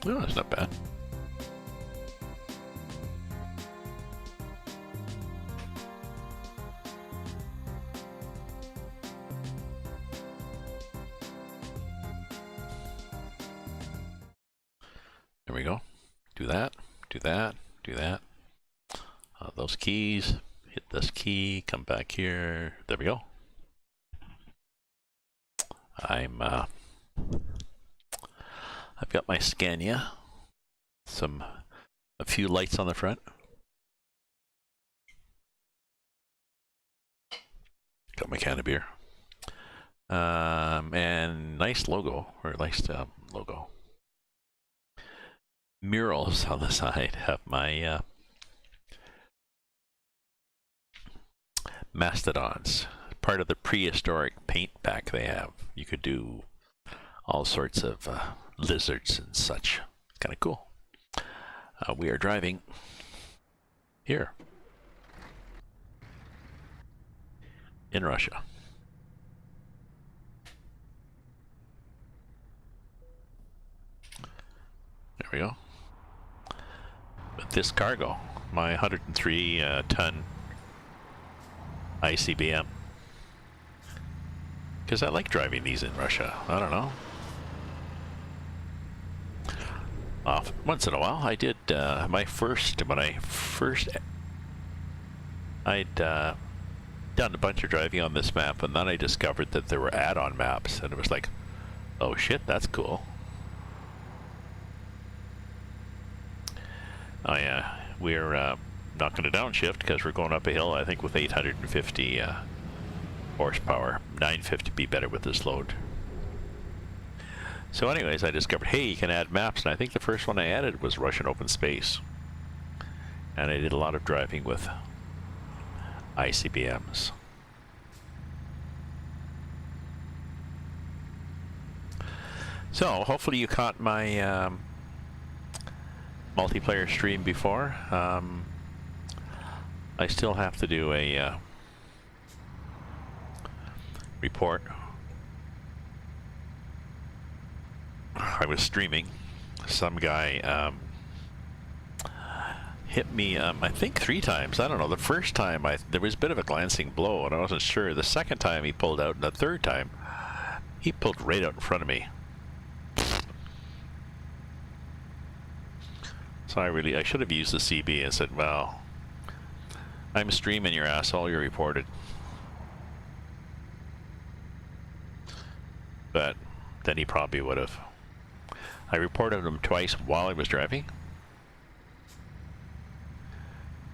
Oh, that's not bad. There we go. Do that, do that, do that. Those keys, hit this key, come back here. There we go. I've got my Scania, a few lights on the front. Got my can of beer. And nice logo, or nice logo. Murals on the side have my mastodons. Part of the prehistoric paint pack they have. You could do all sorts of lizards and such. Kind of cool. We are driving here in Russia. There we go. With this cargo, my 103 ton ICBM. Because I like driving these in Russia. I don't know. Once in a while, I did I'd done a bunch of driving on this map, and then I discovered that there were add-on maps, and it was like, oh shit, that's cool. Oh yeah, we're not going to downshift because we're going up a hill, I think, with 850 horsepower. 950 be better with this load. So anyways, I discovered, hey, you can add maps, and I think the first one I added was Russian open space. And I did a lot of driving with ICBMs. So hopefully you caught my multiplayer stream before. I still have to do a report. I was streaming. Some guy hit me, I think 3 times. I don't know. The first time there was a bit of a glancing blow, and I wasn't sure. The second time he pulled out, and the third time he pulled right out in front of me. So I should have used the CB and said, well, I'm streaming your asshole, you're reported. But then he probably would have. I reported him twice while I was driving.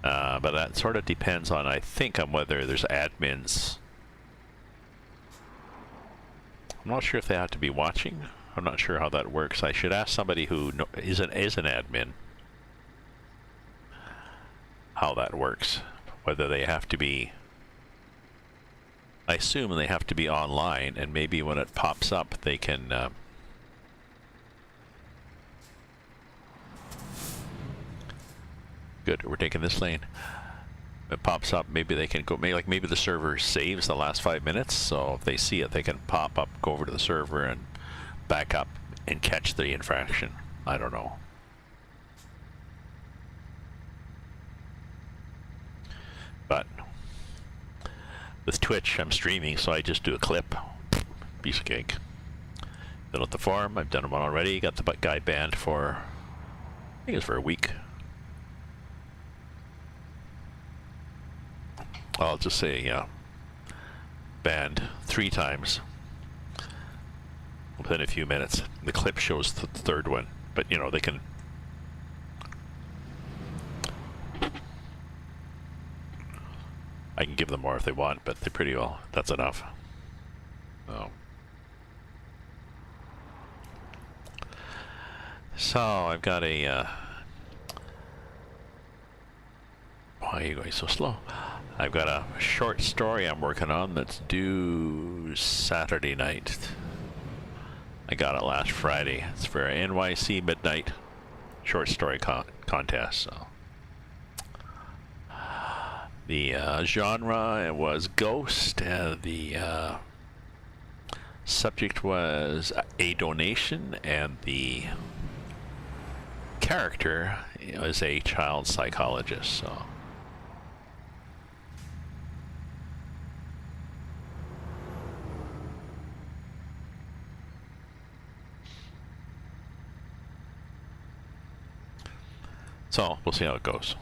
But that sort of depends on, I think, on whether there's admins. I'm not sure if they have to be watching. I'm not sure how that works. I should ask somebody who is an admin how that works. Whether they have to be, I assume they have to be online, and maybe when it pops up they can good, we're taking this lane. It pops up, maybe they can go, maybe the server saves the last 5 minutes, so if they see it, they can pop up, go over to the server and back up and catch the infraction. I don't know. But with Twitch, I'm streaming, so I just do a clip. Piece of cake. Fill out the form. I've done one already. Got the guy banned for, I think it's for a week. I'll just say, yeah, banned 3 times within a few minutes. The clip shows the third one, but you know, they can. I can give them more if they want, but they pretty well, that's enough. Oh. So I've got a why are you going so slow? I've got a short story I'm working on that's due Saturday night. I got it last Friday. It's for an NYC Midnight short story contest. So the genre was ghost, and the subject was a donation, and the character is a child psychologist, so. So we'll see how it goes.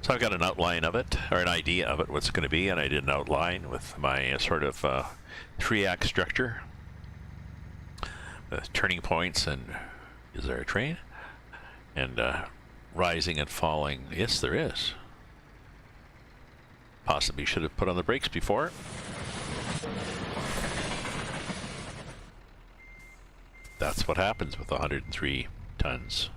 So I've got an outline of it, or an idea of it, what's going to be, and I did an outline with my sort of three-act structure. Turning points, and is there a train? And rising and falling. Yes, there is. Possibly should have put on the brakes before. That's what happens with 103 tons.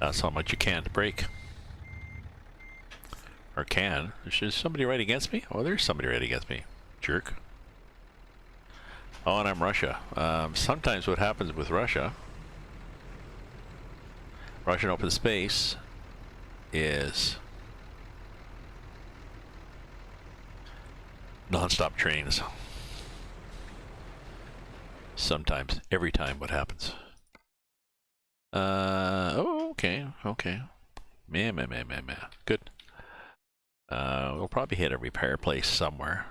That's how much you can't brake. Or can. Is somebody right against me? Oh, there's somebody right against me. Jerk. Oh, and I'm Russia. Sometimes what happens with Russia, Russian open space, is non-stop trains. Sometimes, every time, what happens? Oh, okay, okay. Man. Good. We'll probably hit a repair place somewhere.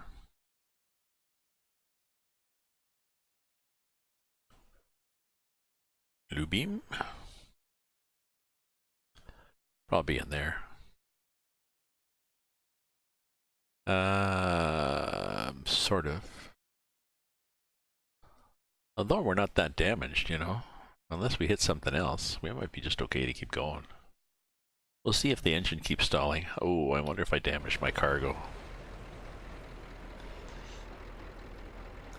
Lubim? Probably in there. Sort of. Although we're not that damaged, you know. Unless we hit something else, we might be just okay to keep going. We'll see if the engine keeps stalling. Oh, I wonder if I damaged my cargo.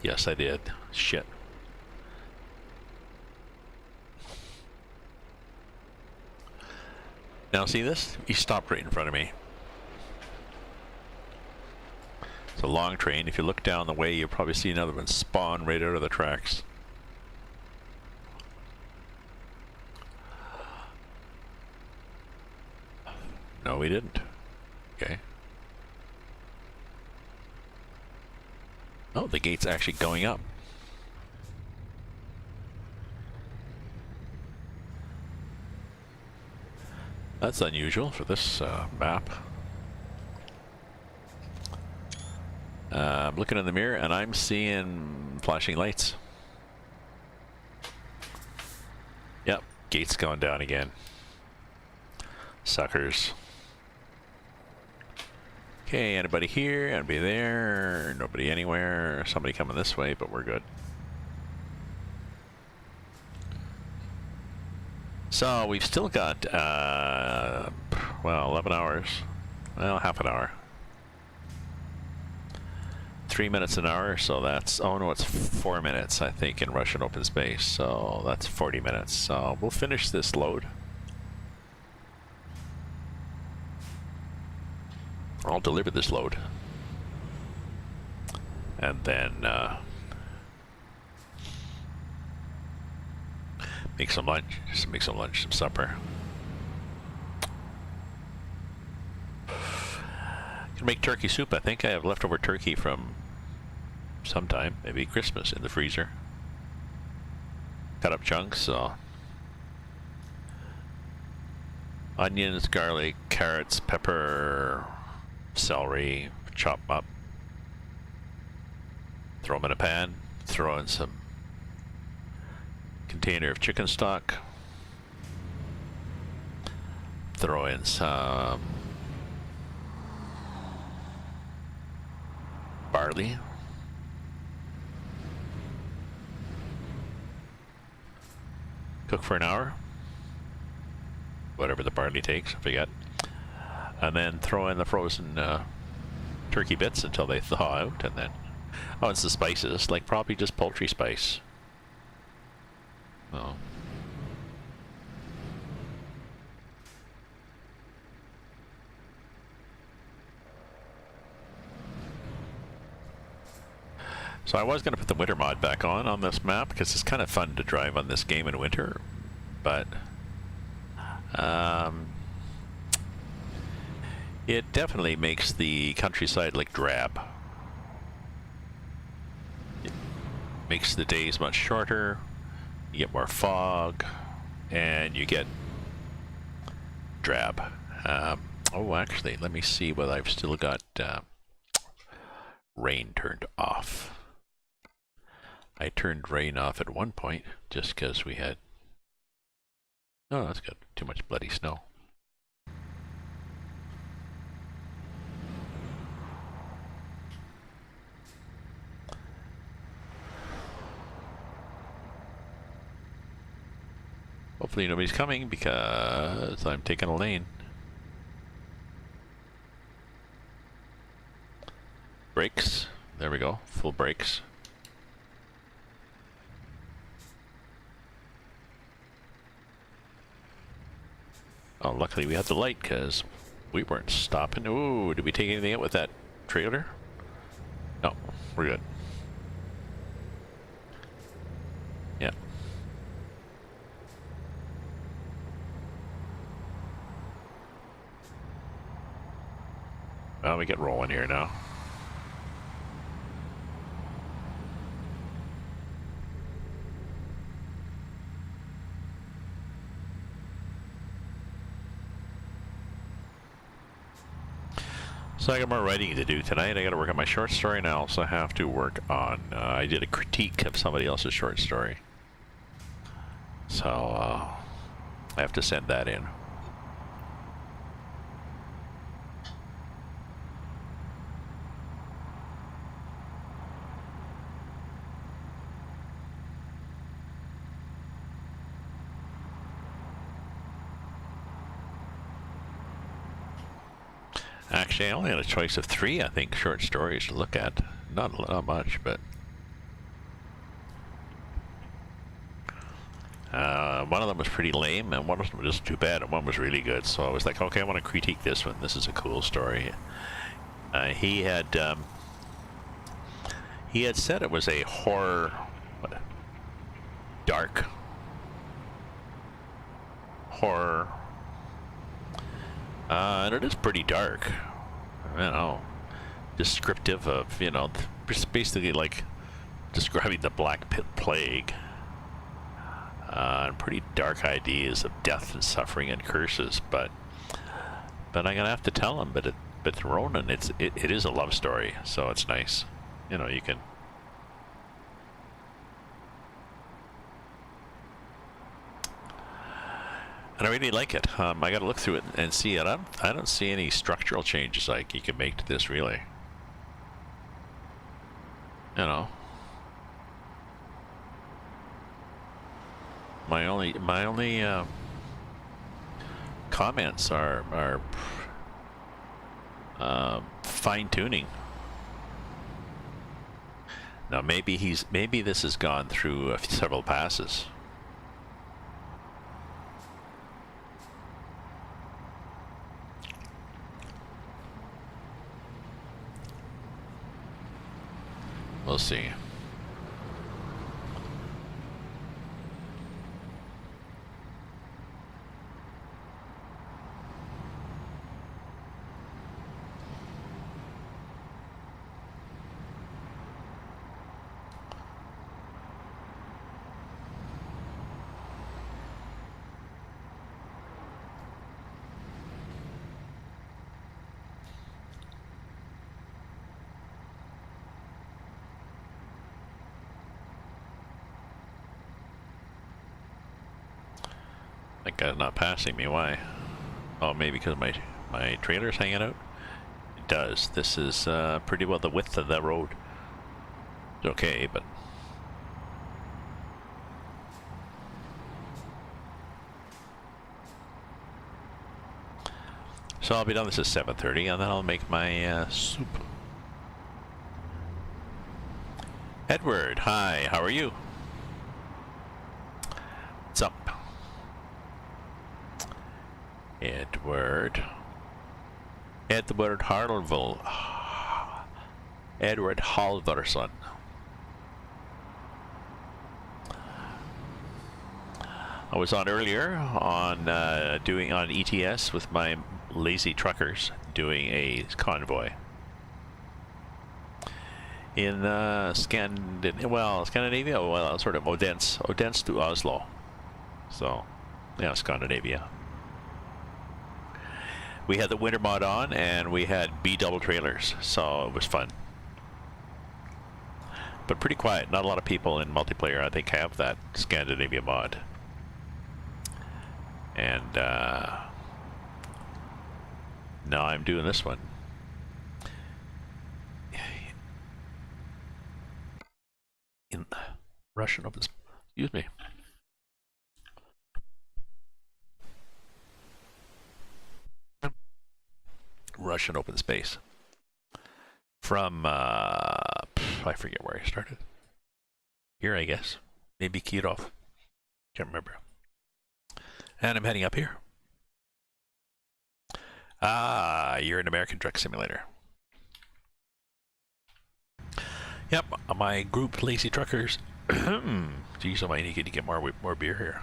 Yes, I did. Shit. Now see this? He stopped right in front of me. It's a long train. If you look down the way, you'll probably see another one spawn right out of the tracks. No, we didn't. Okay. Oh, the gate's actually going up. That's unusual for this map. I'm looking in the mirror and I'm seeing flashing lights. Yep, gate's going down again. Suckers. Okay, anybody here? Anybody there? Nobody anywhere. Somebody coming this way, but we're good. So we've still got, well, 11 hours. Well, half an hour. 3 minutes an hour, so that's, oh no, it's 4 minutes, I think, in Russian open space. So that's 40 minutes. So we'll finish this load. I'll deliver this load. And then make some lunch, some supper. Can make turkey soup. I think I have leftover turkey from sometime, maybe Christmas, in the freezer. Cut up chunks, so onions, garlic, carrots, pepper, celery, chop up, throw them in a pan, throw in some container of chicken stock, throw in some barley, cook for an hour, whatever the barley takes, I forget. And then throw in the frozen turkey bits until they thaw out, and then, oh, it's the spices, like probably just poultry spice. Oh. So I was going to put the winter mod back on this map because it's kind of fun to drive on this game in winter, but it definitely makes the countryside look drab. It makes the days much shorter, you get more fog, and you get drab. Oh, actually, let me see whether I've still got rain turned off. I turned rain off at one point just because we had... Oh, that's good. Too much bloody snow. Hopefully nobody's coming because I'm taking a lane. Brakes. There we go. Full brakes. Oh, luckily we had the light because we weren't stopping. Ooh, did we take anything out with that trailer? No, we're good. Yeah. Well, we get rolling here now. So I got more writing to do tonight. I got to work on my short story, and I also have to work on, I did a critique of somebody else's short story. So, I have to send that in. Actually, I only had a choice of 3, I think, short stories to look at. Not much, but... one of them was pretty lame, and one of them was just too bad, and one was really good. So I was like, okay, I want to critique this one. This is a cool story. He had said it was a horror... dark... horror... and it is pretty dark, you know, descriptive of, you know, just basically like describing the Black Plague, and pretty dark ideas of death and suffering and curses, but I'm gonna have to tell him, but Ronan, it is a love story, so it's nice, you know, you can. And I really like it. I got to look through it and see it. I don't see any structural changes like you can make to this, really. You know, my only comments are fine tuning. Now maybe this has gone through several passes. We'll see. That guy's not passing me, why? Oh, maybe because my trailer's hanging out? It does. This is pretty well the width of the road. It's okay, but... So I'll be done this at 7:30, and then I'll make my soup. Edward, hi, how are you? What's up? Edward Harleville. Edward Halvarsson. I was on earlier on doing on ETS with my lazy truckers doing a convoy in Scandinavia, well, sort of Odense to Oslo. So, yeah, Scandinavia. We had the winter mod on, and we had B double trailers, so it was fun. But pretty quiet. Not a lot of people in multiplayer, I think, have that Scandinavia mod. And now I'm doing this one. In Russian open, excuse me. Russian open space. From, I forget where I started. Here, I guess. Maybe Kirov. Can't remember. And I'm heading up here. Ah, you're an American Truck Simulator. Yep, my group, Lazy Truckers. Geez, I might need to get more beer here.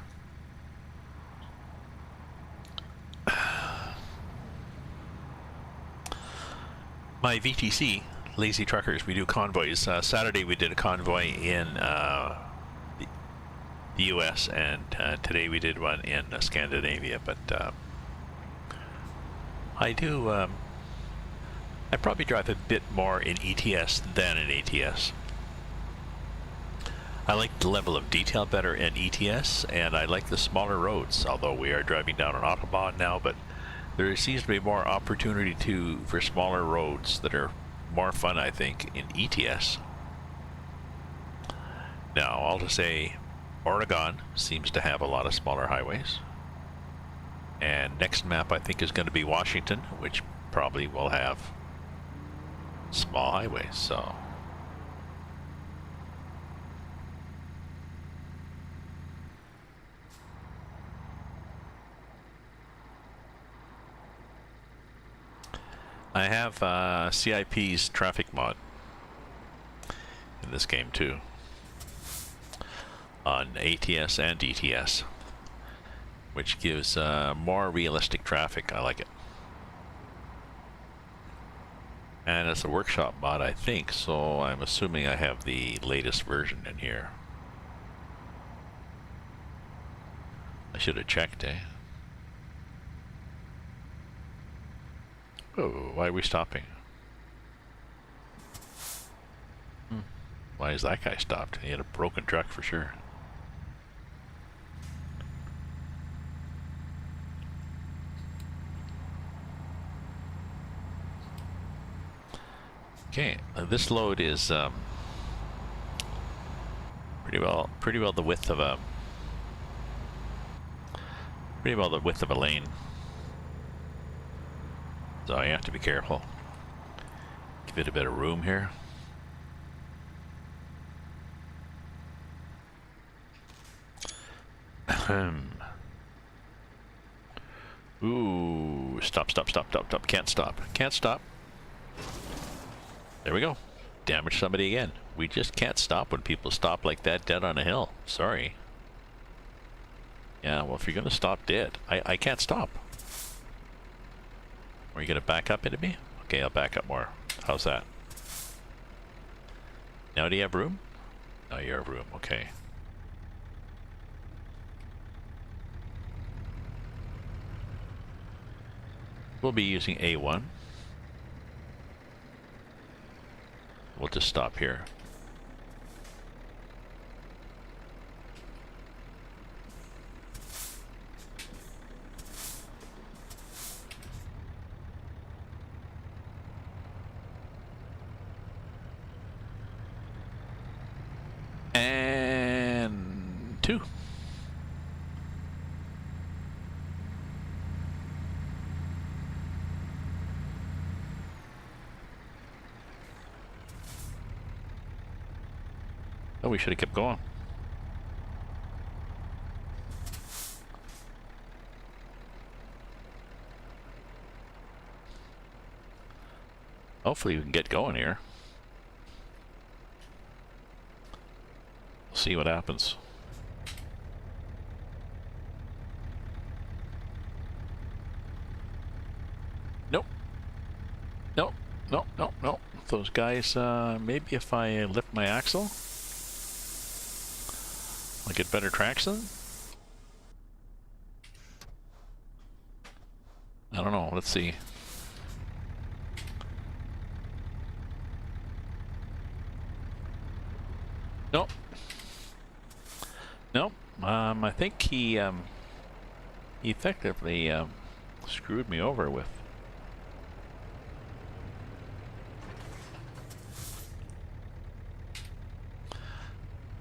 My VTC, Lazy Truckers, we do convoys. Saturday we did a convoy in the US, and today we did one in Scandinavia, but I probably drive a bit more in ETS than in ATS. I like the level of detail better in ETS, and I like the smaller roads, although we are driving down an Autobahn now, but there seems to be more opportunity for smaller roads that are more fun, I think, in ETS. Now, I'll just say Oregon seems to have a lot of smaller highways. And next map, I think, is going to be Washington, which probably will have small highways, so. I have CIP's traffic mod in this game too, on ATS and DTS, which gives more realistic traffic. I like it. And it's a workshop mod, I think, so I'm assuming I have the latest version in here. I should have checked, eh? Oh, why are we stopping? Why is that guy stopped? He had a broken truck for sure. Okay, this load is pretty well the width of a lane. So you have to be careful. Give it a bit of room here. Ooh, stop. Can't stop. There we go. Damage somebody again. We just can't stop when people stop like that dead on a hill. Sorry. Yeah, well, if you're gonna stop dead, I can't stop. Are you gonna back up into me? Okay, I'll back up more. How's that? Now do you have room? Now you have room, okay. We'll be using A1. We'll just stop here. And 2. Oh, we should have kept going. Hopefully we can get going here. We'll see what happens. no, no, no. Those guys, maybe if I lift my axle, I'll get better traction. I don't know, let's see. Nope. Nope. I think he effectively screwed me over with.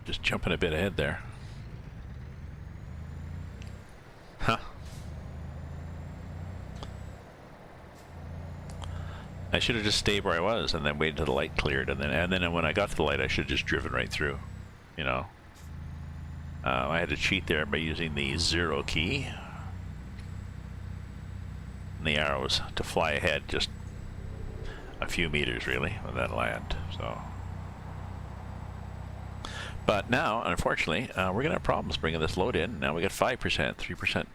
Just jumping a bit ahead there. Huh. I should have just stayed where I was and then waited until the light cleared, and then when I got to the light, I should have just driven right through. You know, I had to cheat there by using the 0 key and the arrows to fly ahead just a few meters, really, and then land. So, but now, unfortunately, we're gonna have problems bringing this load in. Now we got 5%, 3%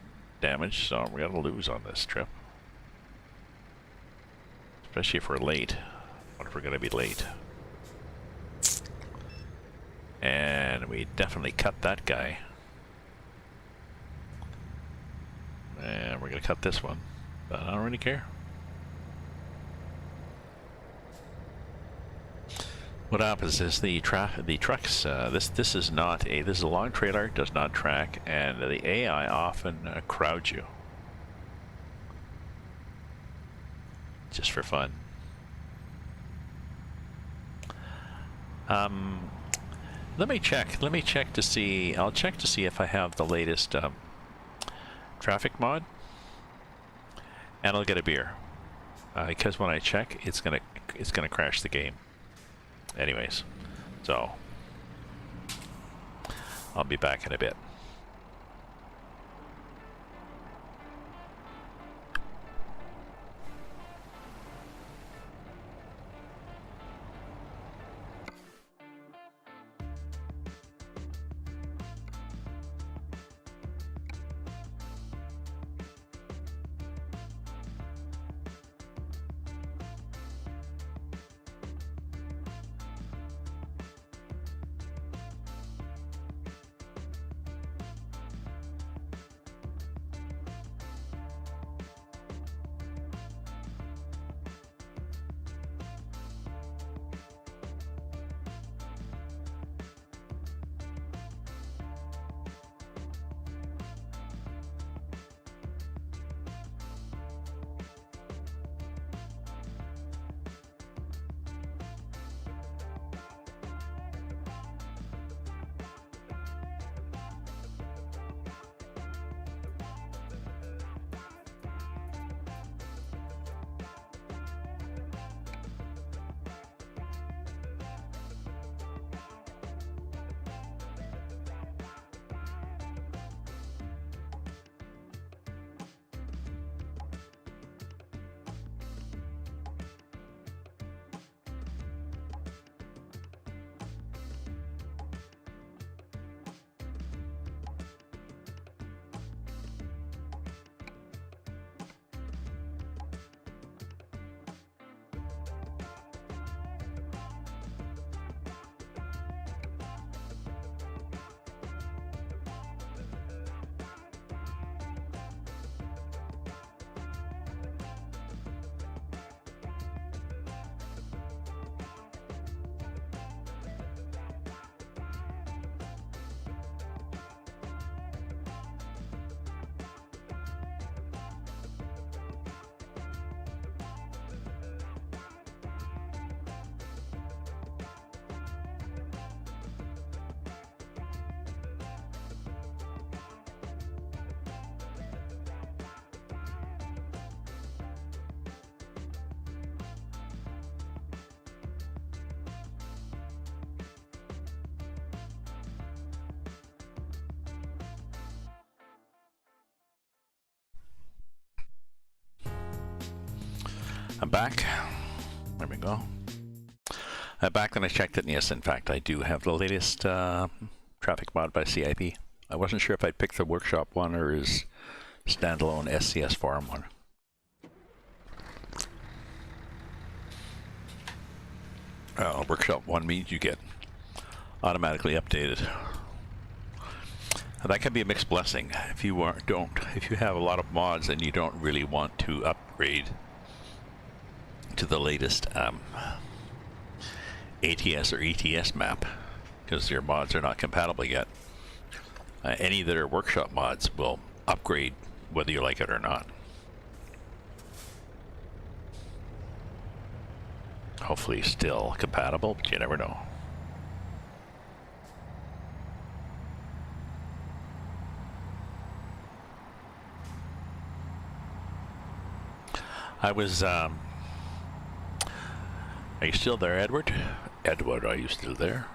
damage, so we're gonna lose on this trip. Especially if we're late. What if we're gonna be late? And we definitely cut that guy. And we're gonna cut this one, but I don't really care. What happens is the trucks. This is a long trailer, does not track, and the AI often crowds you. Just for fun. Let me check to see. I'll check to see if I have the latest traffic mod, and I'll get a beer. Because when I check, it's gonna crash the game. Anyways, so I'll be back in a bit. I'm back. There we go. I'm back when I checked it, and yes, in fact, I do have the latest traffic mod by CIP. I wasn't sure if I'd pick the workshop one or his standalone SCS farm one. Workshop 1 means you get automatically updated. And that can be a mixed blessing. If you have a lot of mods and you don't really want to upgrade to the latest ATS or ETS map, because your mods are not compatible yet, any that are workshop mods will upgrade whether you like it or not. Hopefully still compatible, but you never know. I was, are you still there, Edward? Edward, are you still there?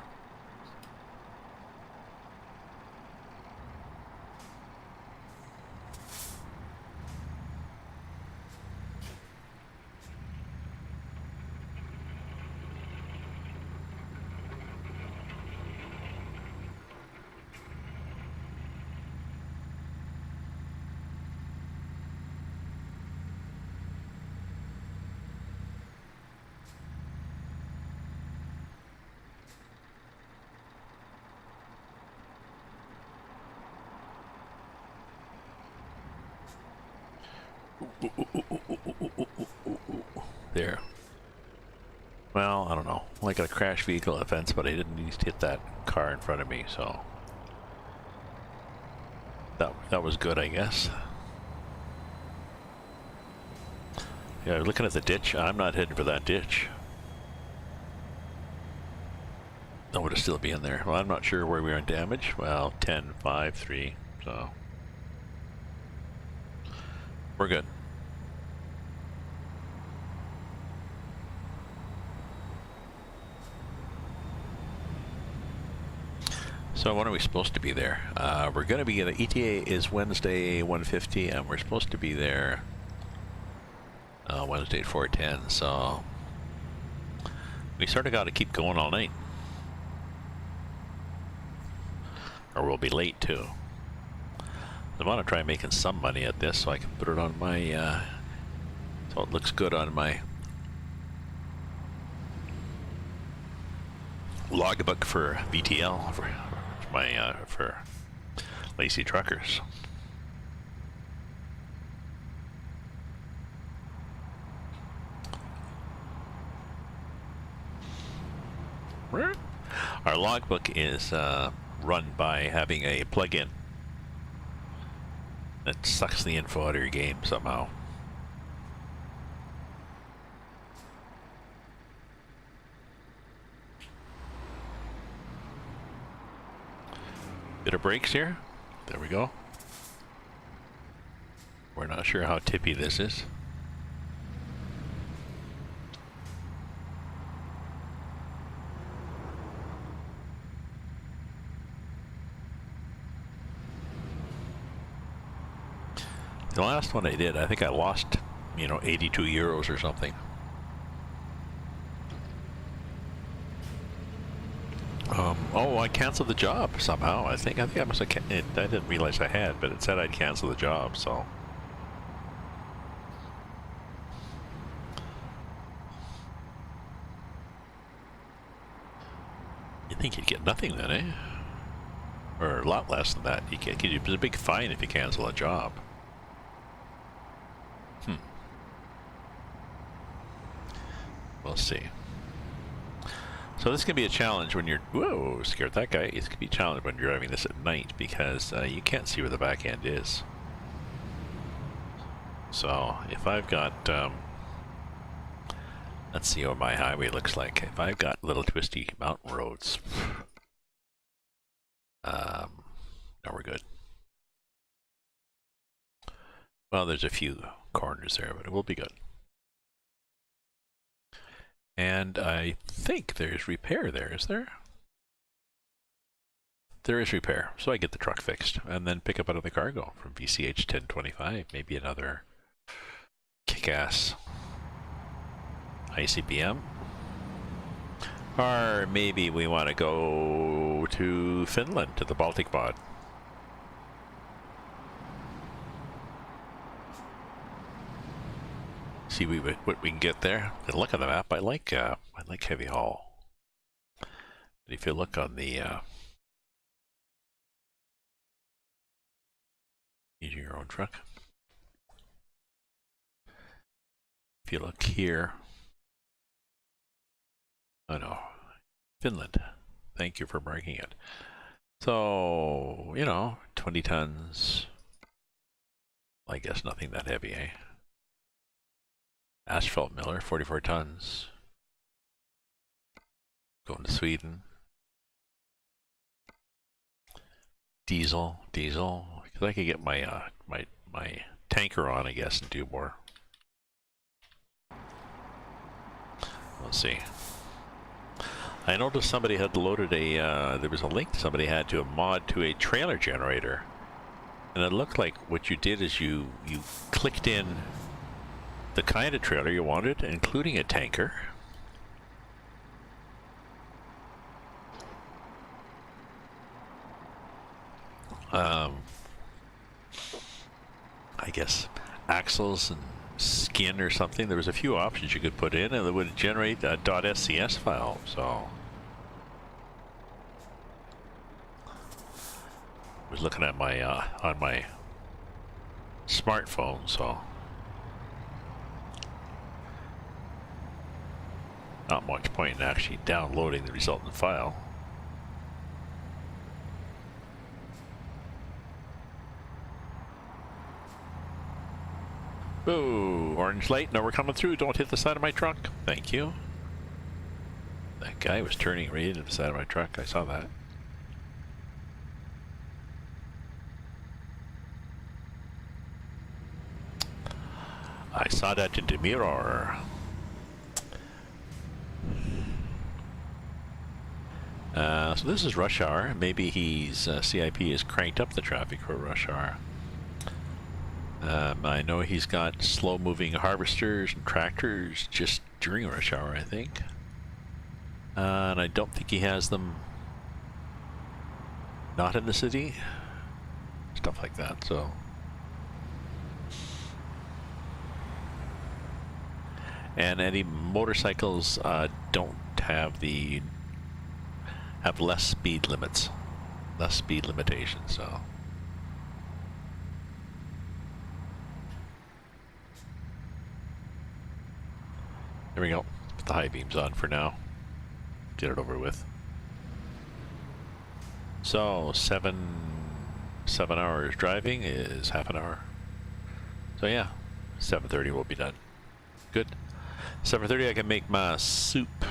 There. Well, I don't know. I got a crash vehicle offense, but I didn't need to hit that car in front of me, so that was good, I guess. Yeah, looking at the ditch. I'm not heading for that ditch. I would have still be in there. Well, I'm not sure where we are in damage. Well, 10, 5, 3, so we're good. So when are we supposed to be there? We're going to be, the ETA is Wednesday 1:50, and we're supposed to be there Wednesday at 4:10, so we sort of got to keep going all night. Or we'll be late too. I want to try making some money at this so I can put it on my, so it looks good on my logbook for VTL, for Lazy Truckers. Our logbook is run by having a plugin that sucks the info out of your game somehow. Bit of brakes here. There we go. We're not sure how tippy this is. The last one I did, I think I lost, 82 euros or something. Oh, I canceled the job somehow. I think I must have. I didn't realize I had, but it said I'd cancel the job. So you think you'd get nothing then, eh? Or a lot less than that. It's a big fine if you cancel a job. We'll see. So this can be a challenge when you're, whoa, scared that guy. It's going to be a challenge when you're driving this at night because you can't see where the back end is. So if I've got, let's see what my highway looks like. If I've got little twisty mountain roads, no, we're good. Well, there's a few corners there, but it will be good. And I think there's repair there, is there? There is repair, so I get the truck fixed and then pick up another cargo from VCH 1025, maybe another kick-ass ICBM. Or maybe we want to go to Finland, to the Baltic mod. See what we can get there. And look at the map. I like heavy haul. If you look on the using your own truck. If you look here, oh no, Finland. Thank you for marking it. So, you know, 20 tons. I guess nothing that heavy, eh? Asphalt miller, 44 tons. Going to Sweden. Diesel. Because I could get my my tanker on, I guess, and do more. Let's see. I noticed somebody had loaded a, there was a link somebody had to a mod to a trailer generator. And it looked like what you did is you clicked in the kind of trailer you wanted, including a tanker. I guess axles and skin or something. There was a few options you could put in, and it would generate a .scs file. So I was looking at my on my smartphone, so not much point in actually downloading the resultant file. Boo! Orange light. No, we're coming through. Don't hit the side of my truck. Thank you. That guy was turning right into the side of my truck. I saw that. I saw that in the mirror. So this is rush hour. Maybe he's CIP has cranked up the traffic for rush hour. I know he's got slow-moving harvesters and tractors just during rush hour, I think. And I don't think he has them not in the city. Stuff like that, so. And any motorcycles don't have have less speed limits, less speed limitations, so. There we go. Put the high beams on for now. Get it over with. So 7 hours driving is half an hour. So yeah, 7:30 will be done. Good. 7:30 I can make my soup.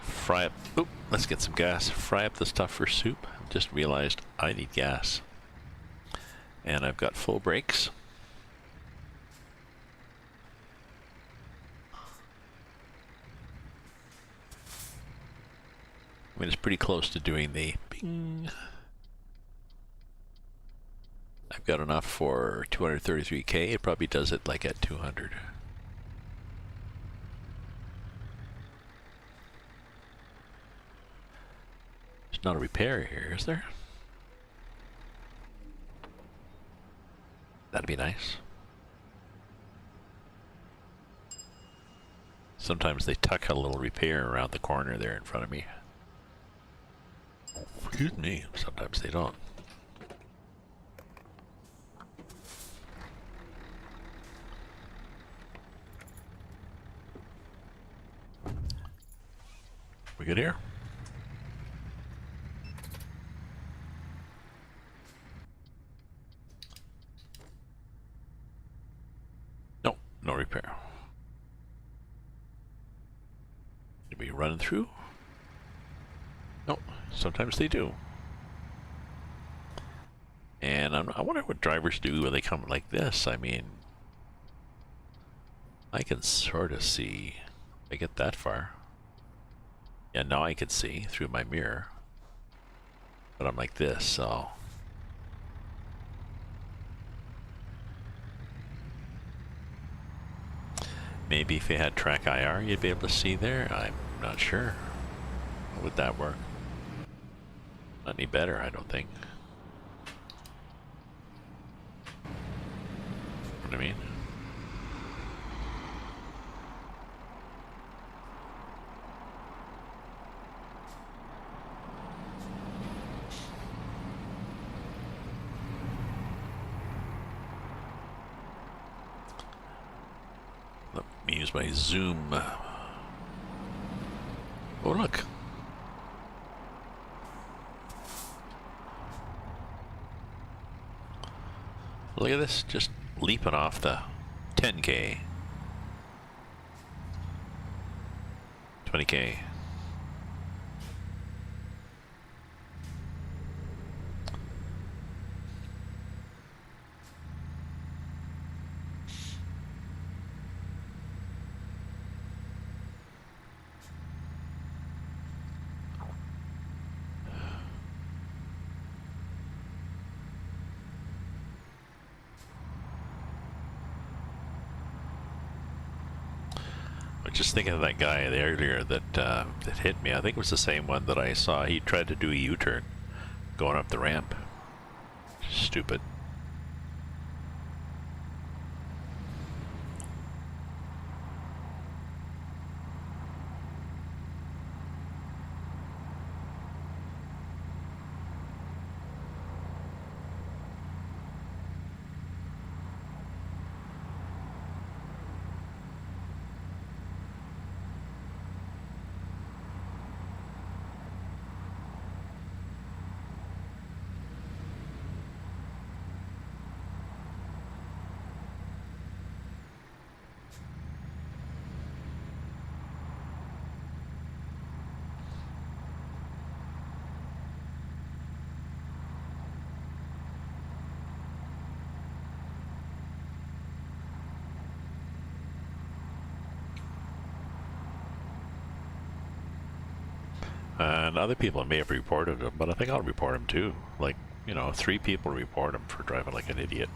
Fry up. Oop, let's get some gas. Fry up the stuff for soup. Just realized I need gas. And I've got full brakes. I mean, it's pretty close to doing the bing. I've got enough for 233K. It probably does it like at 200. There's not a repair here, is there? That'd be nice. Sometimes they tuck a little repair around the corner there in front of me. Excuse me, sometimes they don't. We good here? No, no repair. Did we run through? No, sometimes they do. And I wonder what drivers do when they come like this. I mean, I can sort of see if I get that far. Yeah, now I can see through my mirror. But I'm like this, so. Maybe if you had track IR, you'd be able to see there. I'm not sure. How would that work? Not any better, I don't think. What I mean? Let me use my zoom. Oh, look. Look at this, just leaping off the 10K. 20K. Just thinking of that guy earlier that that hit me. I think it was the same one that I saw. He tried to do a U-turn going up the ramp. Stupid. And other people may have reported him, but I think I'll report him too. Like, you know, 3 people report him for driving like an idiot.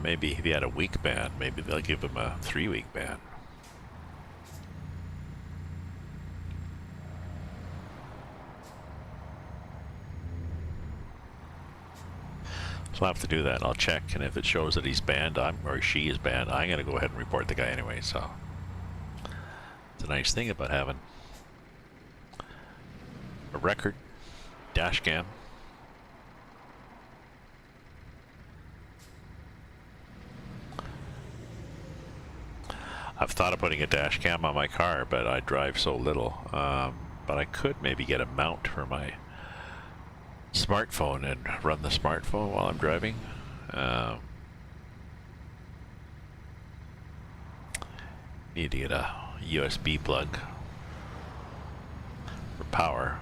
Maybe if he had a week ban, maybe they'll give him a 3-week ban. So I'll have to do that. I'll check, and if it shows that he's banned, or she is banned, I'm going to go ahead and report the guy anyway. So it's a nice thing about having a record dash cam. I've thought of putting a dash cam on my car, but I drive so little. But I could maybe get a mount for my smartphone and run the smartphone while I'm driving. Need to get a USB plug for power.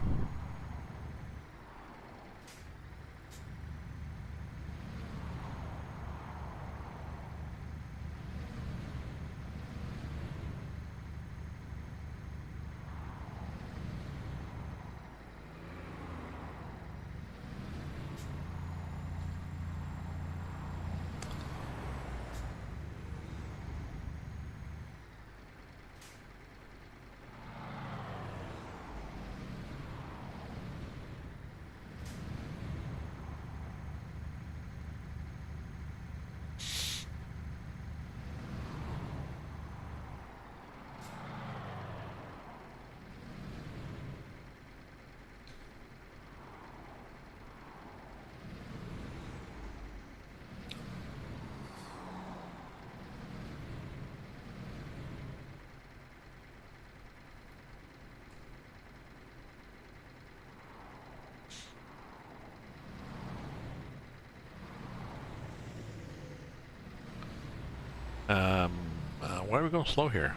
Why are we going slow here?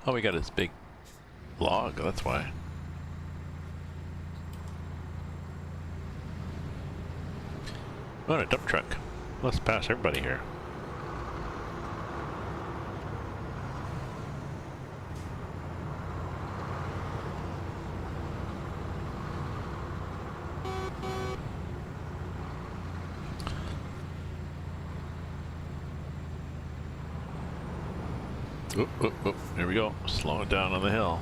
Oh, we got this big log, that's why. Oh, a dump truck. Let's pass everybody here. Oop, oop, oop. There we go. Slow it down on the hill.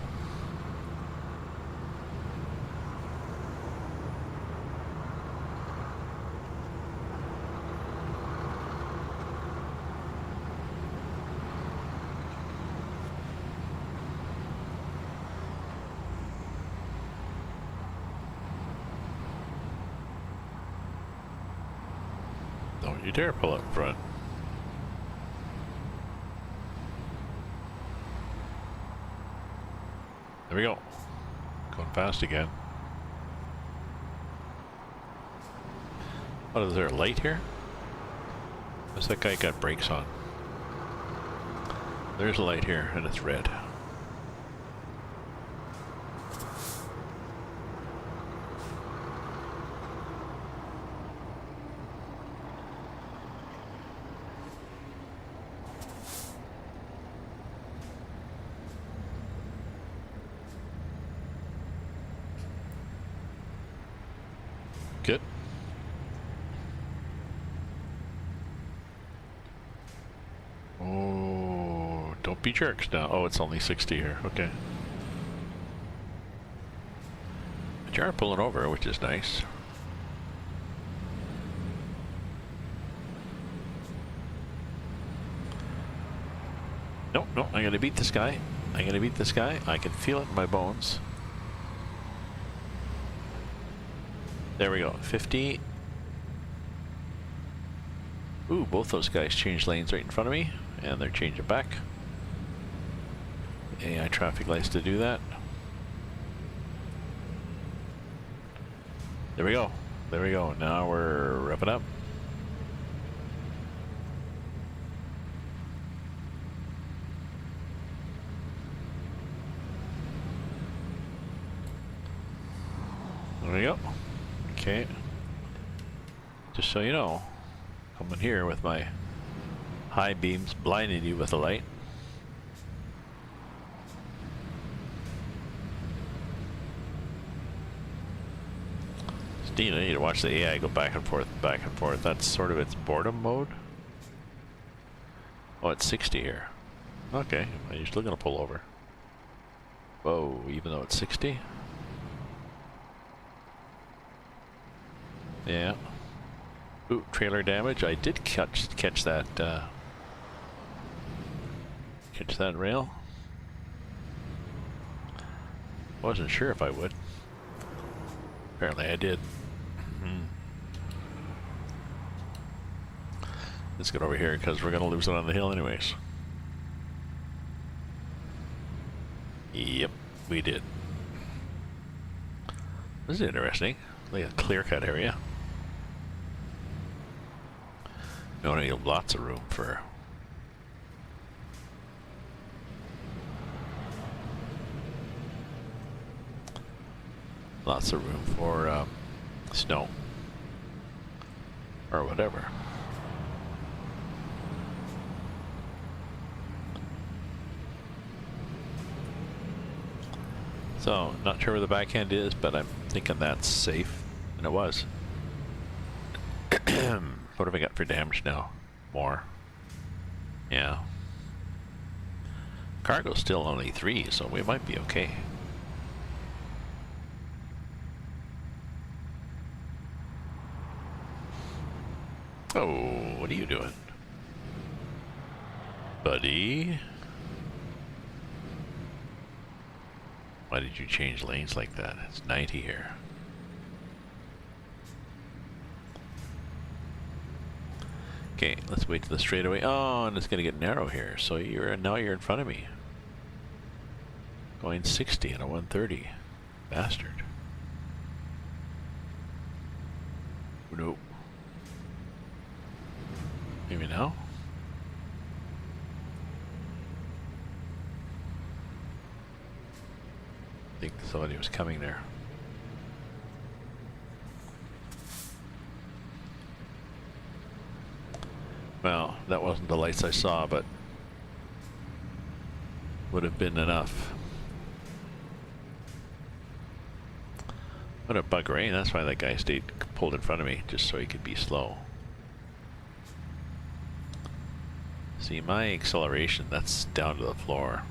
Don't you dare pull up front. There we go. Going fast again. What, is there a light here? What's that guy got brakes on? There's a light here, and it's red. Good. Oh, don't be jerks now. Oh, it's only 60 here. Okay. But you are pulling over, which is nice. No, no, I'm gonna beat this guy. I'm gonna beat this guy. I can feel it in my bones. There we go, 50. Ooh, both those guys changed lanes right in front of me, and they're changing back. AI traffic likes to do that. There we go. There we go. Now we're wrapping up. There we go. Okay. Just so you know, coming here with my high beams blinding you with the light. Steve, I need to watch the AI go back and forth, back and forth. That's sort of its boredom mode. Oh, it's 60 here. Okay, you're still gonna pull over. Whoa, even though it's 60? Yeah. Ooh, trailer damage. I did catch that rail. Wasn't sure if I would. Apparently I did. Let's get over here because we're gonna lose it on the hill anyways. Yep, we did. This is interesting. Like a clear-cut area. You only need lots of room for snow or whatever. So, not sure where the backhand is, but I'm thinking that's safe, and it was. What have I got for damage now? More. Yeah. Cargo's still only 3, so we might be okay. Oh, what are you doing, buddy? Why did you change lanes like that? It's 90 here. Okay, let's wait to the straightaway. Oh, and it's gonna get narrow here. So now you're in front of me. Going 60 and a 130. Bastard. Nope. Maybe now? I think somebody was coming there. Well, that wasn't the lights I saw, but would have been enough. What a bugger, eh? That's why that guy pulled in front of me, just so he could be slow. See, my acceleration, that's down to the floor.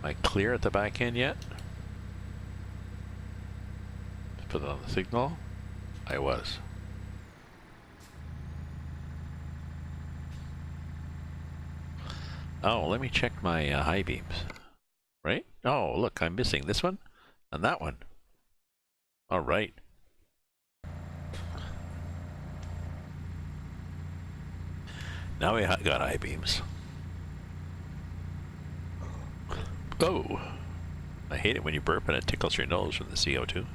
Am I clear at the back end yet? Let's put it on the signal. I was. Oh, let me check my high beams. Right? Oh, look, I'm missing this one. on that one. All right. Now we got I-beams. Oh, I hate it when you burp and it tickles your nose from the CO2.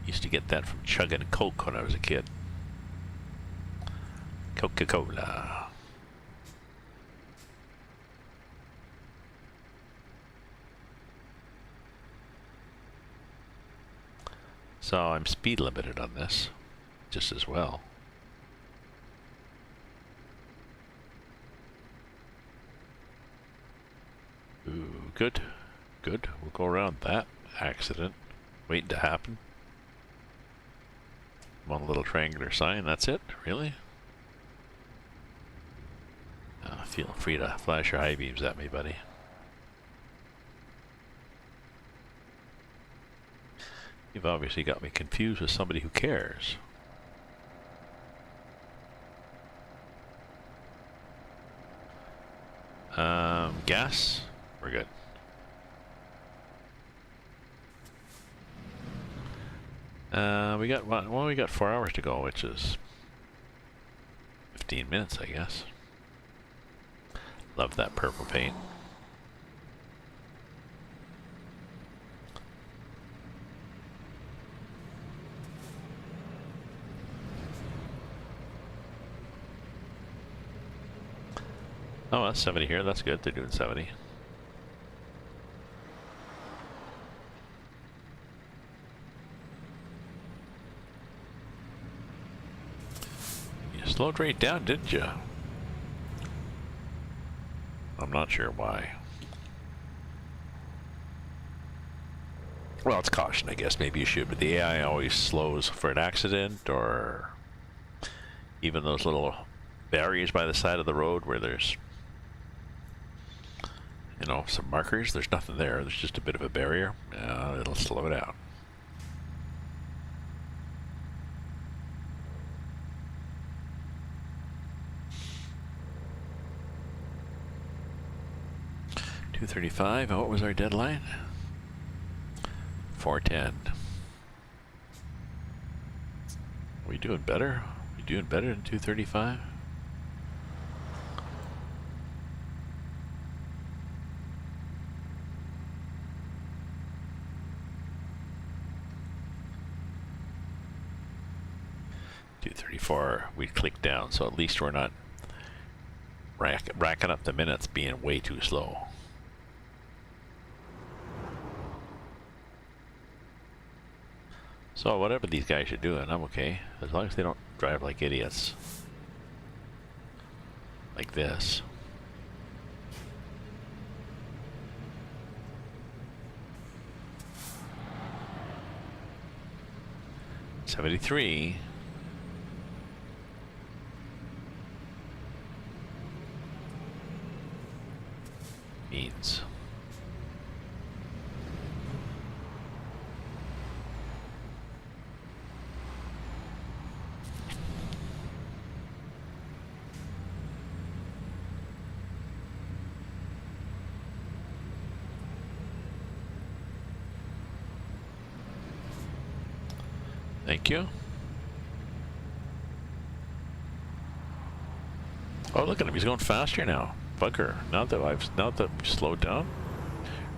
Used to get that from chugging Coke when I was a kid. Coca-Cola. So I'm speed limited on this, just as well. Ooh, good. Good. We'll go around that accident waiting to happen. One little triangular sign, that's it? Really? Feel free to flash your high beams at me, buddy. You've obviously got me confused with somebody who cares. Gas? We're good. We got 4 hours to go, which is 15 minutes, I guess. Love that purple paint. Oh, that's 70 here. That's good. They're doing 70. You slowed right down, didn't you? I'm not sure why. Well, it's caution, I guess. Maybe you should, but the AI always slows for an accident, or even those little barriers by the side of the road where there's, you know, some markers. There's nothing there. There's just a bit of a barrier. It'll slow down. $235. What was our deadline? 410. Are we doing better? Are we doing better than 235? We'd click down, so at least we're not racking up the minutes being way too slow. So whatever these guys are doing, I'm okay. As long as they don't drive like idiots. Like this. $73. Means. Thank you. Oh, look at him. He's going faster now. Bugger. Now that we've slowed down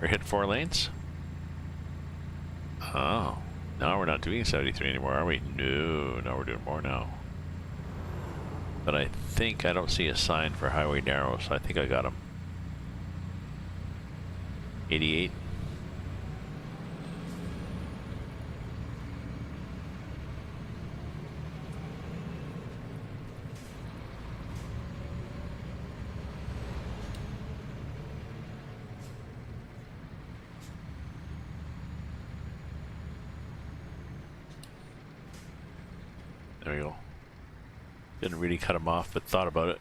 or hit 4 lanes. Oh, now we're not doing 73 anymore, are we? No, we're doing more now. But I think I don't see a sign for highway narrow, so I think I got him. 88. There we go. Didn't really cut him off, but thought about it.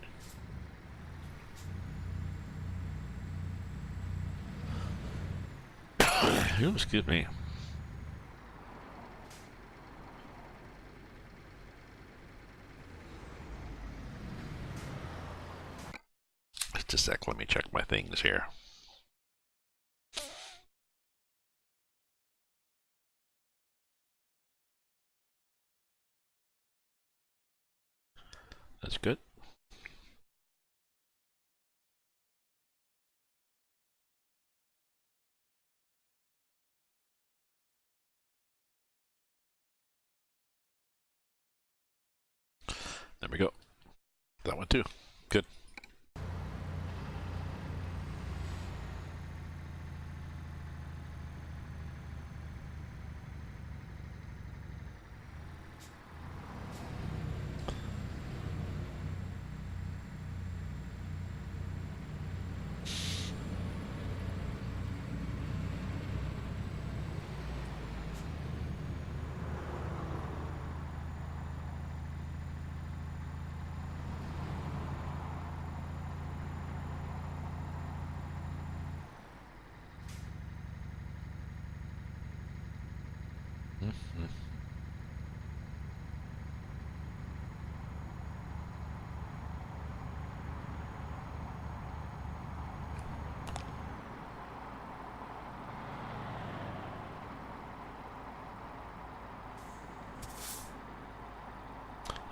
Ooh, excuse me. Just a sec, let me check my things here. That's good. There we go. That one too. Good.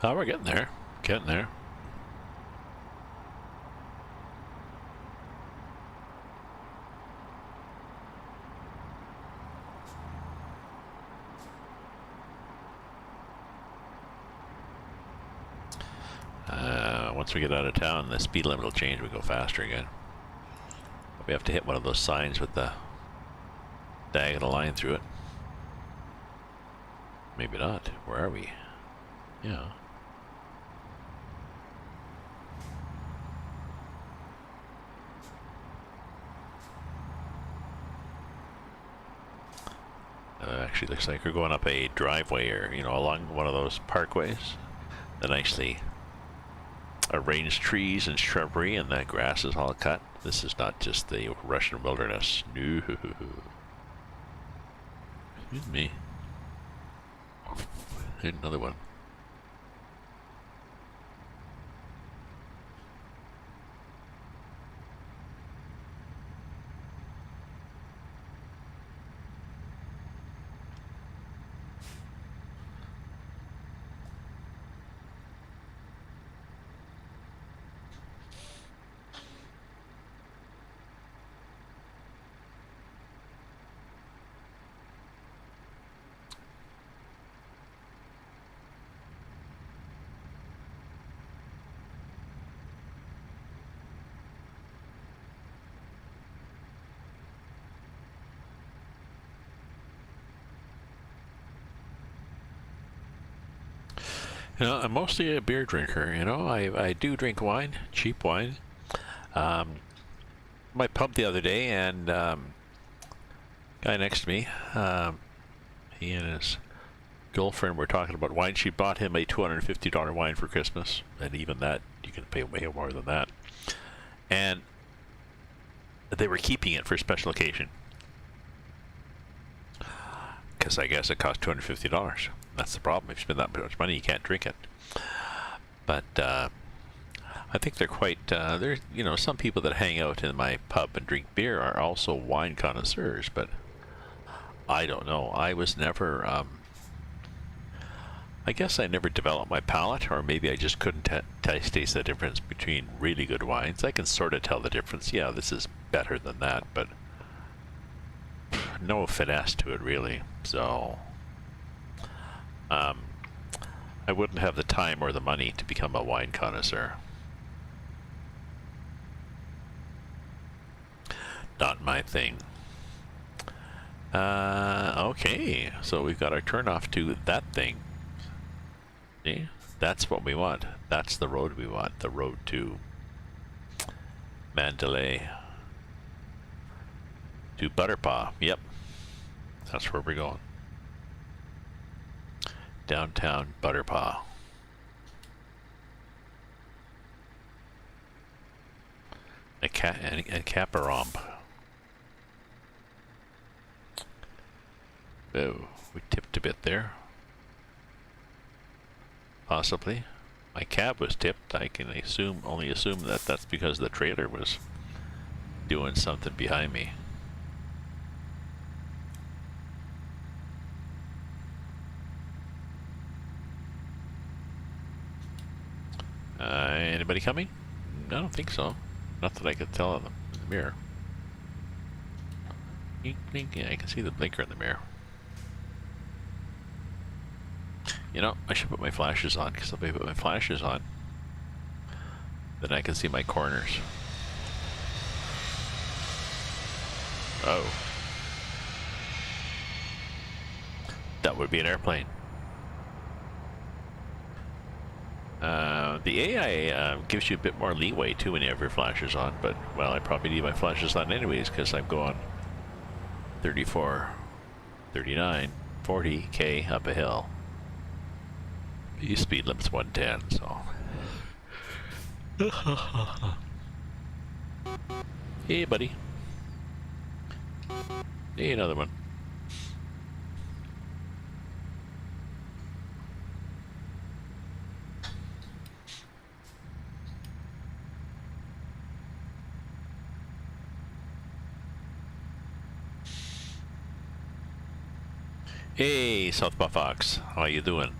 Oh, we're getting there. Getting there. Once we get out of town, the speed limit will change. We go faster again. We have to hit one of those signs with the diagonal line through it. Maybe not. Where are we? Yeah. Actually looks like we're going up a driveway, or along one of those parkways that nicely arranged trees and shrubbery, and the grass is all cut. This is not just the Russian wilderness. No. Excuse me. Here's another one. I'm mostly a beer drinker. I do drink wine, cheap wine. My pub the other day, and guy next to me, he and his girlfriend were talking about wine. She bought him a $250 wine for Christmas, and even that, you can pay way more than that. And they were keeping it for a special occasion, because I guess it cost $250. That's the problem. If you spend that much money, you can't drink it. But I think they're quite. Some people that hang out in my pub and drink beer are also wine connoisseurs. But I don't know. I was never. I guess I never developed my palate, or maybe I just couldn't taste the difference between really good wines. I can sort of tell the difference. Yeah, this is better than that, but no finesse to it, really. So. I wouldn't have the time or the money to become a wine connoisseur. Not my thing. Okay, so we've got our turnoff to that thing. See? That's what we want. That's the road we want. The road to Mandalay. To Butterpaw. Yep. That's where we're going. Downtown Butterpaw. And Caparomb. Oh, we tipped a bit there. Possibly. my cab was tipped, I can only assume that that's because the trailer was doing something behind me. Anybody coming? I don't think so. Not that I could tell in the mirror. Yeah, I can see the blinker in the mirror. You know, I should put my flashes on, because if I put my flashes on, then I can see my corners. Oh. That would be an airplane. The AI gives you a bit more leeway too when you have your flashes on, but, well, I probably need my flashes on anyways because I'm going 34, 39, 40k up a hill. The speed limit's 110, so. Hey, buddy. Hey, another one. Hey, Southpaw Fox, how you doing?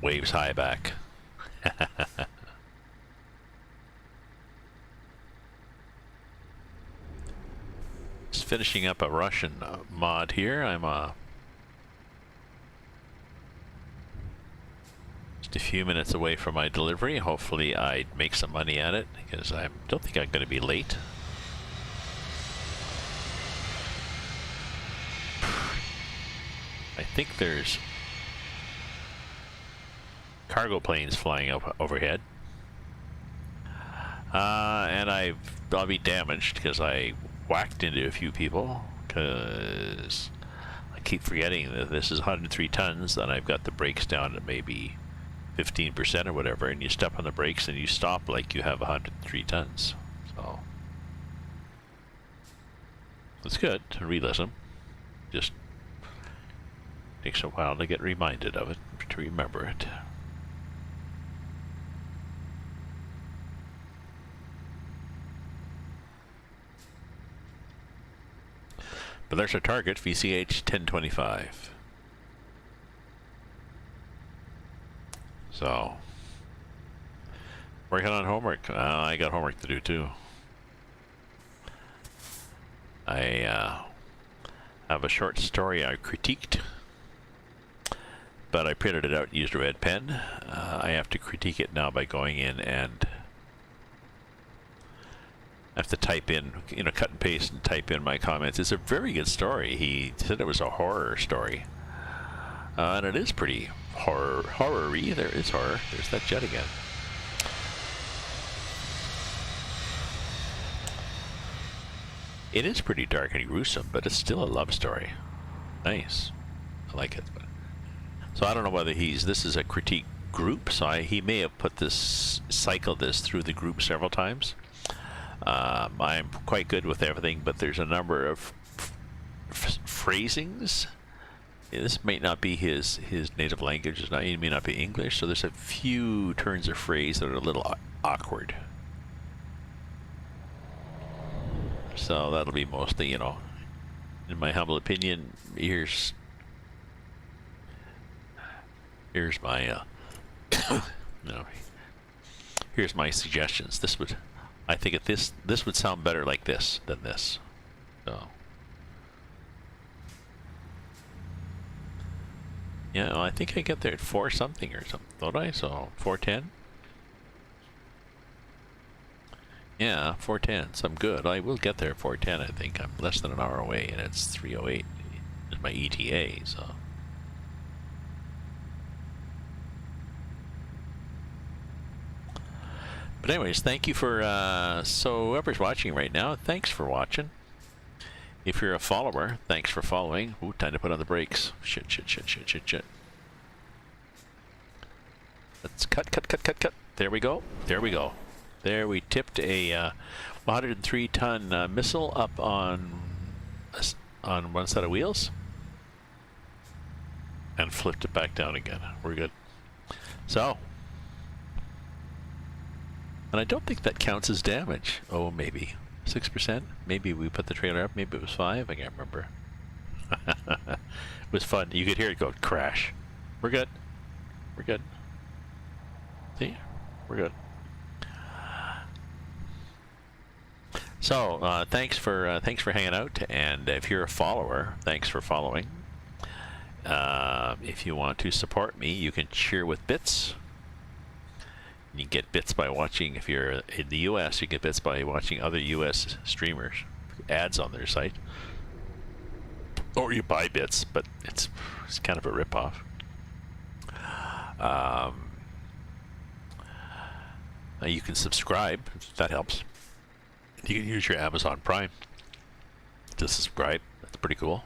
Waves high back. Just finishing up a Russian mod here. I'm just a few minutes away from my delivery. Hopefully I'd make some money at it because I don't think I'm going to be late. I think there's cargo planes flying up overhead, and I'll be damaged because I whacked into a few people because I keep forgetting that this is 103 tons and I've got the brakes down at maybe 15% or whatever, and you step on the brakes and you stop like you have 103 tons. So it's good to re-listen. Just takes a while to get reminded of it, to remember it. But there's our target, VCH 1025. So, working on homework. I got homework to do too. I have a short story I critiqued, but I printed it out and used a red pen. I have to critique it now by going in and I have to type in, you know, cut and paste and type in my comments. It's a very good story. He said it was a horror story. And it is pretty horror-y. There is horror. There's that jet again. It is pretty dark and gruesome, but it's still a love story. Nice. I like it. So I don't know whether this is a critique group, so he may have cycled this through the group several times. I'm quite good with everything, but there's a number of phrasings. This might not be his native language. It may not be English, so there's a few turns of phrase that are a little awkward. So that'll be mostly, you know, in my humble opinion, here's my here's my suggestions. I think this would sound better like this than this. So yeah, well, I think I get there at 4 something or something, don't I? So 4:10. Yeah, 4:10. So I'm good. I will get there at 4:10. I think I'm less than an hour away, and it's 3:08. Is my ETA. So. But anyways, thank you for, so whoever's watching right now, thanks for watching. If you're a follower, thanks for following. Ooh, time to put on the brakes. Shit. Let's cut. There we go. There we tipped a 103-ton missile up on one set of wheels. and flipped it back down again. We're good. So, and I don't think that counts as damage. Oh, maybe 6%. Maybe we put the trailer up. Maybe it was 5. I can't remember. It was fun. You could hear it go crash. We're good. We're good. See, we're good. So thanks for hanging out, and if you're a follower, thanks for following. If you want to support me, you can cheer with bits. You get bits by watching. If you're in the U.S., you get bits by watching other U.S. streamers, ads on their site, or you buy bits, but it's kind of a ripoff. You can subscribe. That helps. You can use your Amazon Prime to subscribe. That's pretty cool.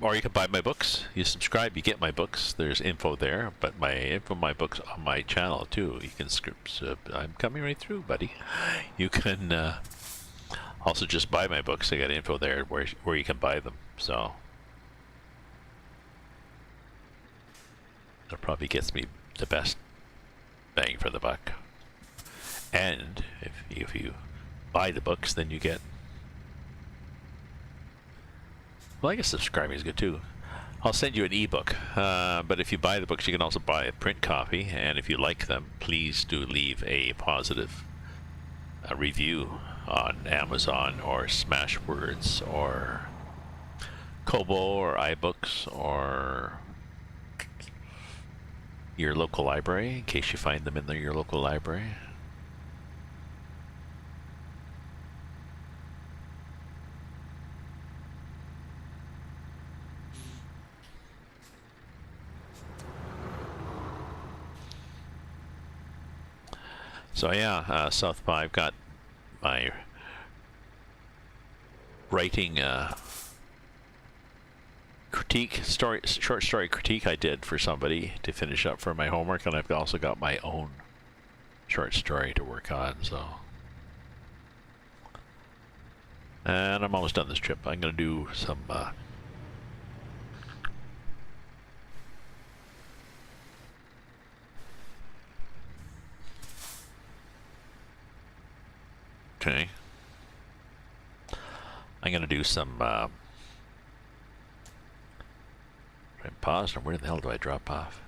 Or you can buy my books. You subscribe, you get my books. There's info there, but my books on my channel too. You can script. I'm coming right through, buddy. You can also just buy my books. I got info there where you can buy them. So that probably gets me the best bang for the buck. And if you buy the books, then you get. Well, I guess subscribing is good too. I'll send you an ebook, but if you buy the books, you can also buy a print copy. And if you like them, please do leave a positive review on Amazon or Smashwords or Kobo or iBooks or your local library, in case you find them in your local library. So yeah, South by, I've got my writing critique, short story critique I did for somebody to finish up for my homework, and I've also got my own short story to work on. So, and I'm almost done this trip. I'm gonna do some okay. I'm gonna do some I paused, or where the hell do I drop off?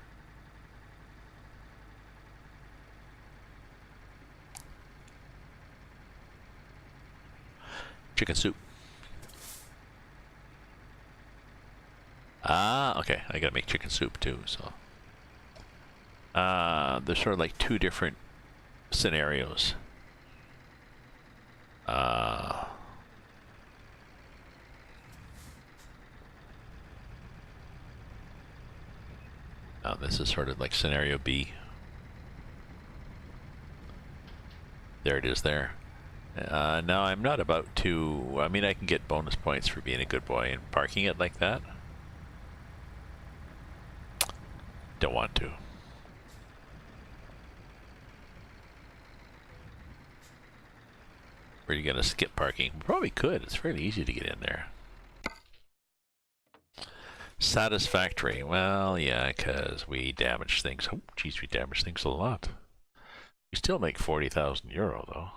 Chicken soup. Ah, okay. I gotta make chicken soup too, so. There's sort of like two different scenarios. Now this is sort of like scenario B. There it is there. Now I'm not about to, I mean, I can get bonus points for being a good boy and parking it like that. Don't want to. Are you gonna skip parking? Probably could. It's fairly easy to get in there. Satisfactory. Well, yeah, because we damage things. Oh, geez, we damage things a lot. We still make 40,000 euro, though.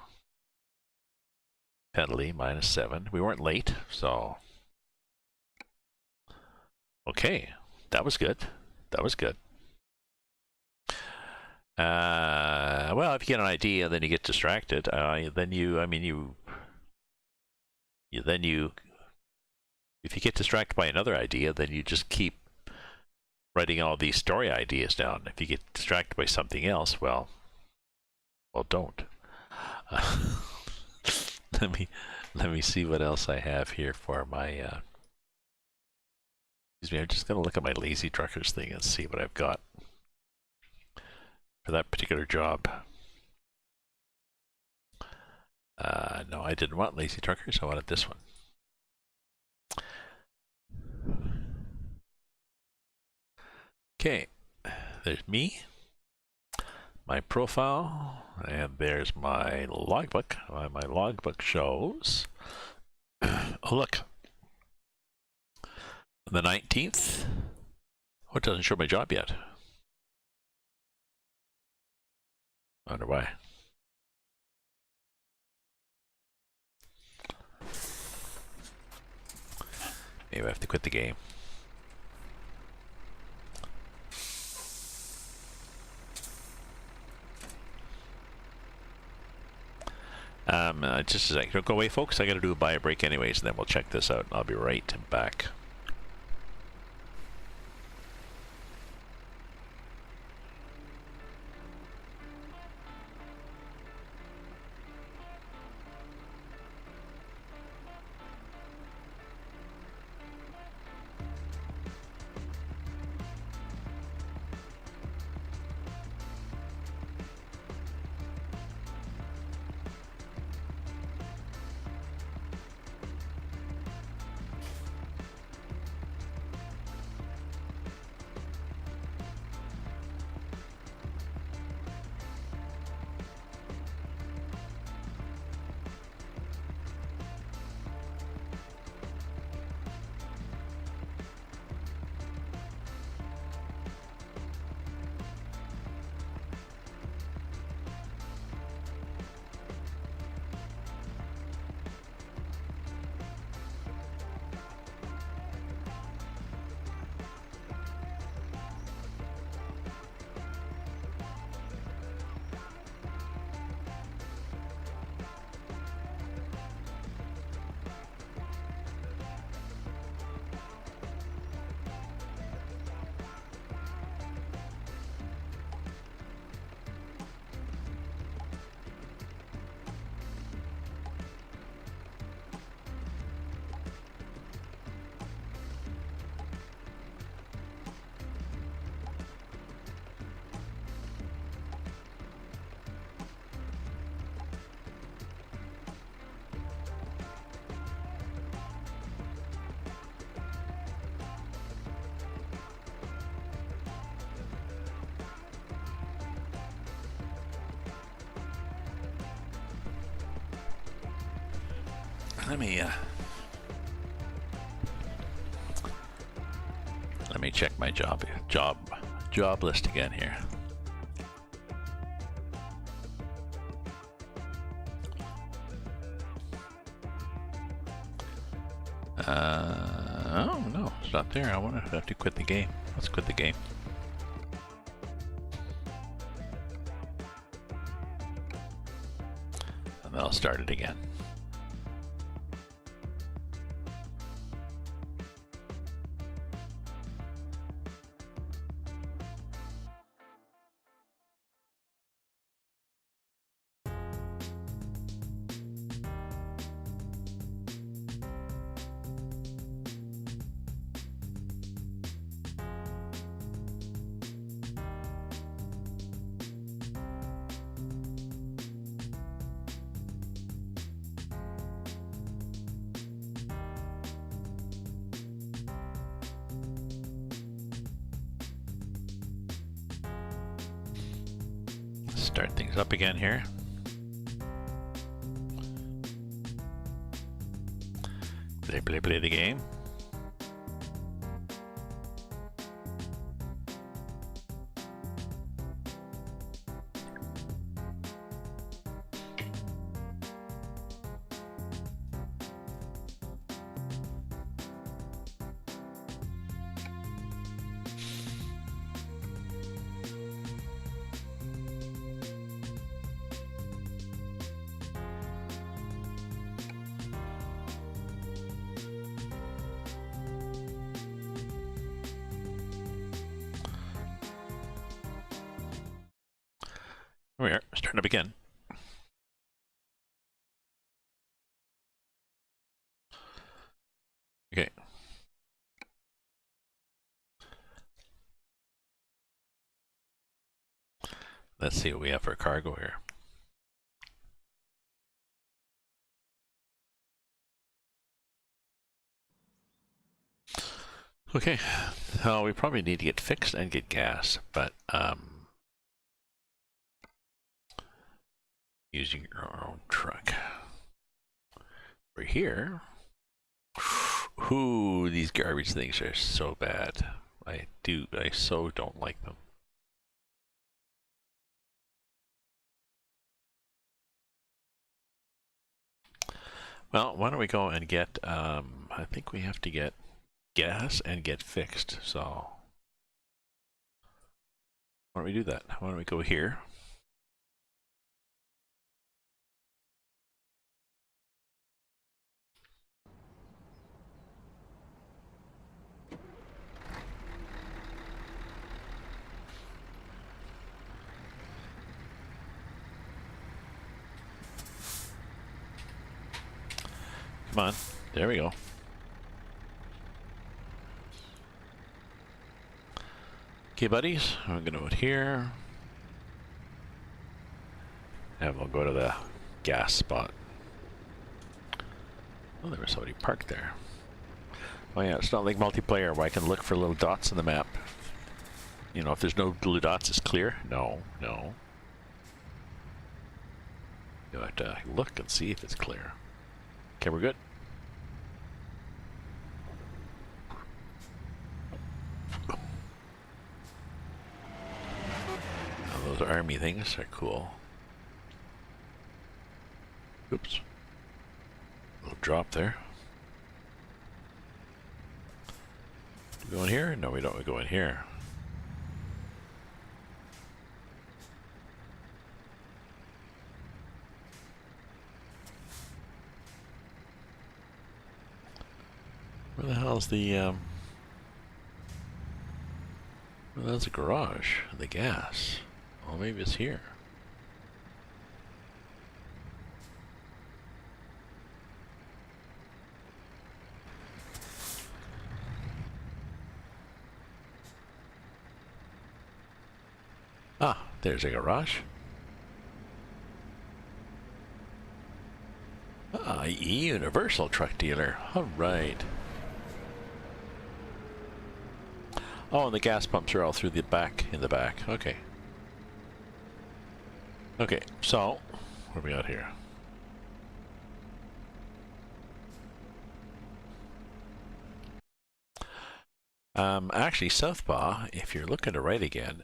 Penalty, -7. We weren't late, so. Okay, that was good. That was good. Well, if you get an idea, then you get distracted. Then you, I mean, if you get distracted by another idea, then you just keep writing all these story ideas down. If you get distracted by something else, well, don't. Let me see what else I have here for my. Excuse me. I'm just gonna look at my lazy truckers thing and see what I've got for that particular job. No, I didn't want lazy truckers. I wanted this one. Okay, there's me, my profile, and there's my logbook. My logbook shows, oh look, the 19th Oh, it doesn't show my job yet. I wonder why. Maybe I have to quit the game. Just a sec. Don't go away, folks. I gotta do a buy a break anyways, and then we'll check this out. I'll be right back. Let me check my job list again here. Oh no, it's not there. I want to have to quit the game. Let's quit the game. And then I'll start it again. Start things up again here. Play the game. Here we are, starting up again. Okay. Let's see what we have for cargo here. Okay, we probably need to get fixed and get gas, but using your own truck. We're here. Ooh, these garbage things are so bad. I so don't like them. Well, why don't we go and get, I think we have to get gas and get fixed, so why don't we do that? Why don't we go here? Come on, there we go. Okay, buddies, I'm gonna go here. And we'll go to the gas spot. Oh, there was somebody parked there. Oh yeah, it's not like multiplayer where I can look for little dots on the map. You know, if there's no blue dots, it's clear. No, no. You have to look and see if it's clear. Okay, we're good. Oh, those army things are cool. Oops. Little drop there. Do we go in here? No, we don't. We go in here. Where the hell's the, well, that's a garage. The gas. Well, maybe it's here. Ah, there's a garage. Ah, Universal truck dealer. All right. Oh, and the gas pumps are all through the back, in the back. Okay. Okay, so, what do we got here? Actually, Southpaw, if you're looking to right again,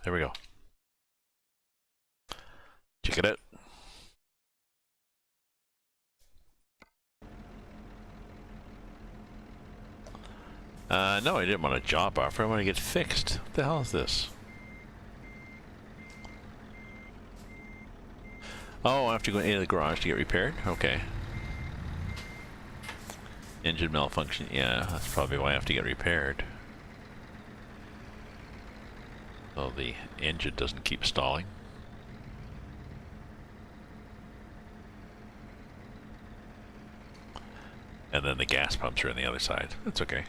there we go. Check it out. No, I didn't want a job offer. I want to get fixed. What the hell is this? Oh, I have to go into the garage to get repaired? Okay. Engine malfunction. Yeah, that's probably why I have to get repaired. So the engine doesn't keep stalling. And then the gas pumps are on the other side. That's okay.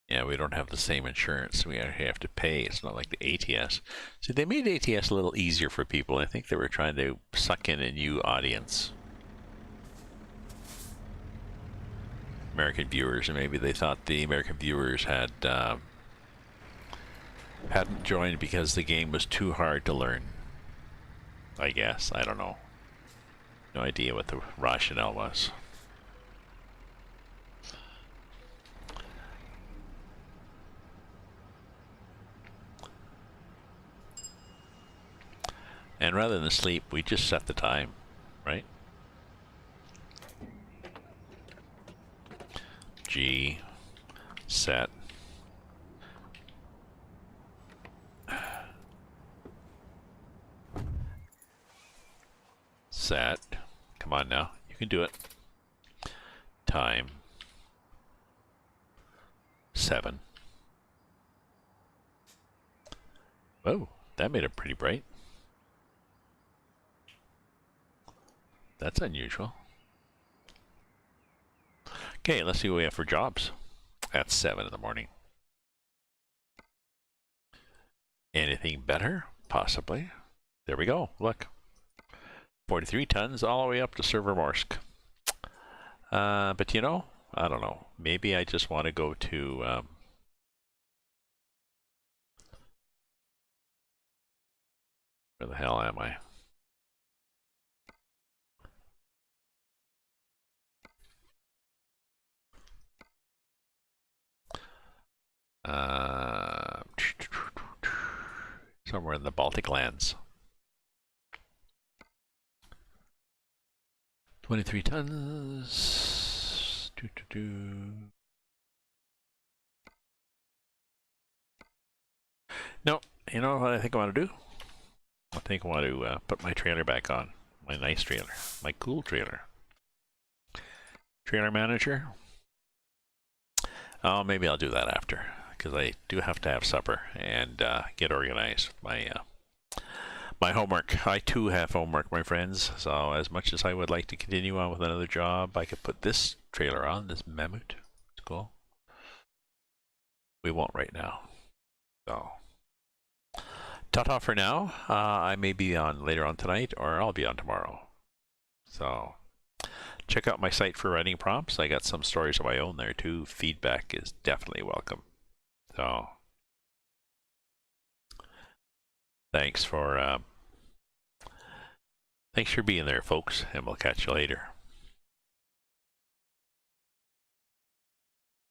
Yeah, we don't have the same insurance. We have to pay. It's not like the ATS. See, they made ATS a little easier for people. I think they were trying to suck in a new audience. American viewers, and maybe they thought the American viewers had hadn't joined because the game was too hard to learn. I guess. I don't know. No idea what the rationale was. And rather than sleep, we just set the time, right? G, set. Set. Come on now, you can do it. Time. 7. Oh, that made it pretty bright. That's unusual. Okay, let's see what we have for jobs at 7 in the morning. Anything better? Possibly. There we go. Look. 43 tons all the way up to Severomorsk. But you know, I don't know. Maybe I just want to go to... where the hell am I? Somewhere in the Baltic lands. 23 tons. No, you know what I think I want to do? I think I want to put my trailer back on. My nice trailer. My cool trailer. Trailer manager. Oh, maybe I'll do that after, because I do have to have supper and get organized with my my homework. I too have homework, my friends. So as much as I would like to continue on with another job, I could put this trailer on, this Mammoth. It's cool. We won't right now. So ta-ta for now. I may be on later on tonight, or I'll be on tomorrow. So check out my site for writing prompts. I got some stories of my own there too. Feedback is definitely welcome. So thanks for being there, folks, and we'll catch you later.